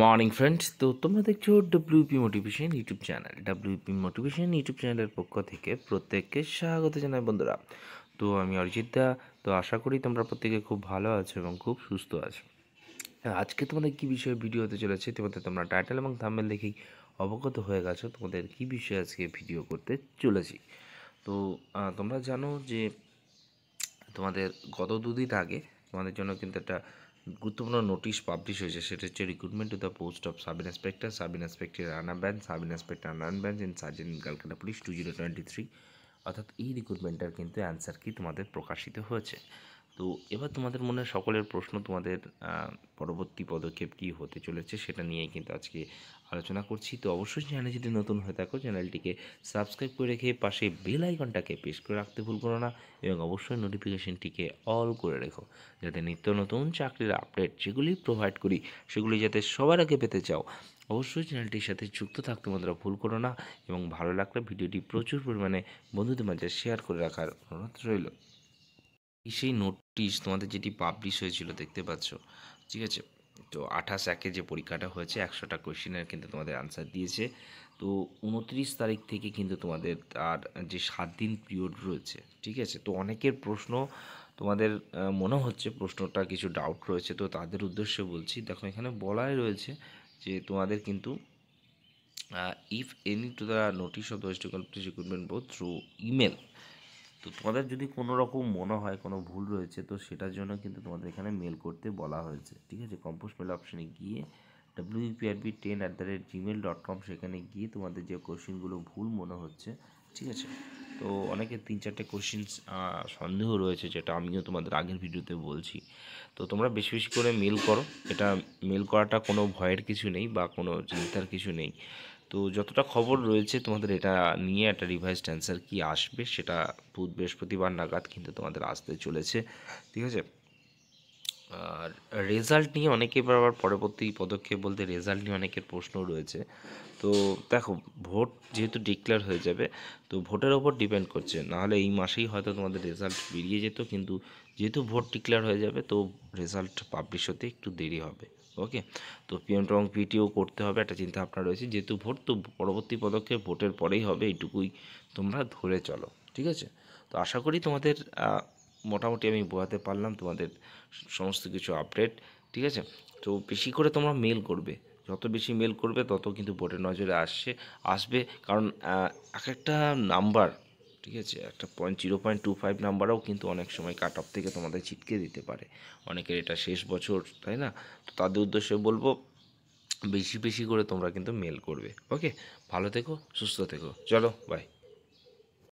Morning friends, তো তোমরা দেখছো WP motivation YouTube channel. WP motivation YouTube চ্যানেলের পক্ষ থেকে প্রত্যেককে স্বাগত জানাই বন্ধুরা। তো আমি অরিজিৎ দা। তো আশা করি তোমরা প্রত্যেকে খুব ভালো আছো এবং খুব সুস্থ আছো। আজকে তোমাদের কী বিষয়ে ভিডিও হতে চলেছে তোমরা টাইটেল এবং থাম্বনেল দেখেই অবগত হয়ে গেছো তোমাদের কী বিষয়ে আজকে ভিডিও করতে চলেছি। তো তোমরা জানো যে তোমাদের গত দুদিন আগে তোমাদের জন্য কিন্তু একটা গুরুত্বপূর্ণ নোটিশ পাবলিশ হয়েছে। সেটা হচ্ছে recruitment to the post of sub inspector runner bench, sub inspector runner bench in sergeant in Calcutta police 2023। অর্থাৎ এই রিক্রুটমেন্টটার কিন্তু অ্যান্সার কি তোমাদের প্রকাশিত হয়েছে। তো এবার তোমাদের মনে সকলের প্রশ্ন, তোমাদের পরবর্তী পদক্ষেপ কী হতে চলেছে সেটা নিয়েই কিন্তু আজকে আলোচনা করছি। তো অবশ্যই চ্যানেলে যদি নতুন হয়ে থাকো চ্যানেলটিকে সাবস্ক্রাইব করে রেখে পাশে বেল আইকনটাকে প্রেস করে রাখতে ভুল করো না, এবং অবশ্যই নোটিফিকেশনটিকে অল করে রেখো, যাতে নিত্য নতুন চাকরির আপডেট যেগুলি প্রোভাইড করি সেগুলি যাতে সবার আগে পেতে চাও। অবশ্যই চ্যানেলটির সাথে যুক্ত থাকতে বন্ধুরা ভুল করো না, এবং ভালো লাগলে ভিডিওটি প্রচুর পরিমাণে বন্ধুদের মাঝে শেয়ার করে রাখার অনুরোধ রইল। সেই নোটিশ তোমাদের যেটি পাবলিশ হয়েছিল দেখতে পাচ্ছ, ঠিক আছে। তো 28/1 যে পরীক্ষাটা হয়েছে 100টা কোয়েশ্চেনের কিন্তু তোমাদের আনসার দিয়েছে। তো 29 তারিখ থেকে কিন্তু তোমাদের আর যে 7 দিন পিরিয়ড রয়েছে, ঠিক আছে। তো অনেকের প্রশ্ন তোমাদের মনে হচ্ছে প্রশ্নটা কিছু ডাউট রয়েছে, তো তাদের উদ্দেশ্যে বলছি। দেখো এখানে বলাই রয়েছে যে তোমাদের কিন্তু if any to the notice of the West Bengal police recruitment board through email. তো তোমাদের যদি কোনো রকম মনে হয় কোনো ভুল রয়েছে, তো সেটার জন্য কিন্তু তোমাদের এখানে মেল করতে বলা হয়েছে, ঠিক আছে। কম্পোজ মেল অপশানে গিয়ে wprb10@gmail.com সেখানে গিয়ে তোমাদের যে কোশ্চেনগুলো ভুল মনে হচ্ছে, ঠিক আছে। তো অনেকের 3-4টে কোশ্চেন্স সন্দেহ রয়েছে, যেটা আমিও তোমাদের আগের ভিডিওতে বলছি। তো তোমরা বেশি বেশি করে মেল করো। এটা মেল করাটা কোনো ভয়ের কিছু নেই বা কোনো চিন্তার কিছু নেই। তো যতটা খবর রয়েছে তোমাদের এটা নিয়ে একটা রিভাইসড অ্যান্সার কি আসবে সেটা বৃহস্পতিবার নাগাদ কিন্তু তোমাদের আসতে চলেছে, ঠিক আছে। আর রেজাল্ট নিয়ে অনেকে আবার পরবর্তী পদক্ষেপ বলতে রেজাল্ট নিয়ে অনেকের প্রশ্ন রয়েছে। তো দেখো, ভোট যেহেতু ডিক্লেয়ার হয়ে যাবে, তো ভোটের ওপর ডিপেন্ড করছে, নাহলে এই মাসেই হয়তো তোমাদের রেজাল্ট বেরিয়ে যেত, কিন্তু যেহেতু ভোট ডিক্লেয়ার হয়ে যাবে তো রেজাল্ট পাবলিশ হতে একটু দেরি হবে। ওকে, তো পিএম এবং পিটিও করতে হবে, একটা চিন্তা ভাবনা রয়েছে। যেহেতু ভোট, তো পরবর্তী পদক্ষেপ ভোটের পরেই হবে, এইটুকুই তোমরা ধরে চলো, ঠিক আছে। তো আশা করি তোমাদের মোটামুটি আমি বোঝাতে পারলাম তোমাদের সমস্ত কিছু আপডেট, ঠিক আছে। তো বেশি করে তোমরা মেল করবে, যত বেশি মেল করবে তত কিন্তু বোর্ডের নজরে আসবে। কারণ এক একটা নাম্বার, ঠিক আছে, একটা 0.25 নাম্বারও কিন্তু অনেক সময় কাট অফ থেকে তোমাদের ছিটকে দিতে পারে। অনেকের এটা শেষ বছর, তাই না। তো তাদের উদ্দেশ্যে বলবো বেশি বেশি করে তোমরা কিন্তু মেল করবে। ওকে, ভালো থেকো, সুস্থ থেকো, চলো বাই।